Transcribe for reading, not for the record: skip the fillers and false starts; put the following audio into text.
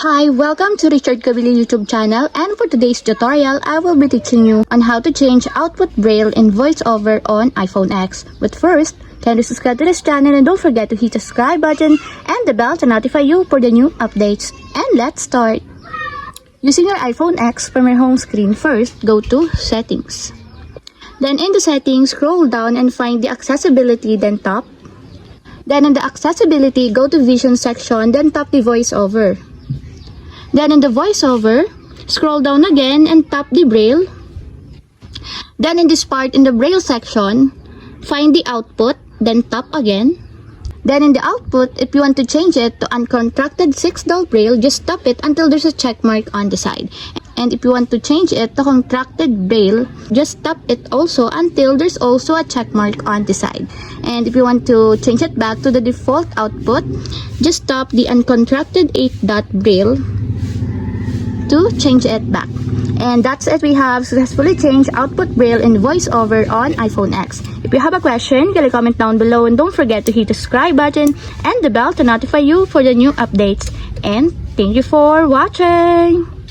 Hi, welcome to Richard Kabili YouTube channel, and for today's tutorial, I will be teaching you on how to change output braille in voiceover on iPhone X. But first, kindly subscribe to this channel and don't forget to hit the subscribe button and the bell to notify you for the new updates. And let's start. Using your iPhone X from your home screen, first go to Settings. Then in the Settings, scroll down and find the Accessibility, then tap. Then in the Accessibility, go to Vision section, then tap the VoiceOver. Then in the VoiceOver, scroll down again and tap the braille. Then in this part in the braille section, find the output, then tap again. Then in the output, if you want to change it to uncontracted 6-dol braille, just tap it until there's a check mark on the side. And if you want to change it to contracted braille, just tap it also until there's also a check mark on the side. And if you want to change it back to the default output, just tap the uncontracted 8-dot braille to change it back. And that's it. We have successfully changed output braille in voiceover on iPhone X. If you have a question, can you comment down below, and don't forget to hit the subscribe button and the bell to notify you for the new updates. And thank you for watching.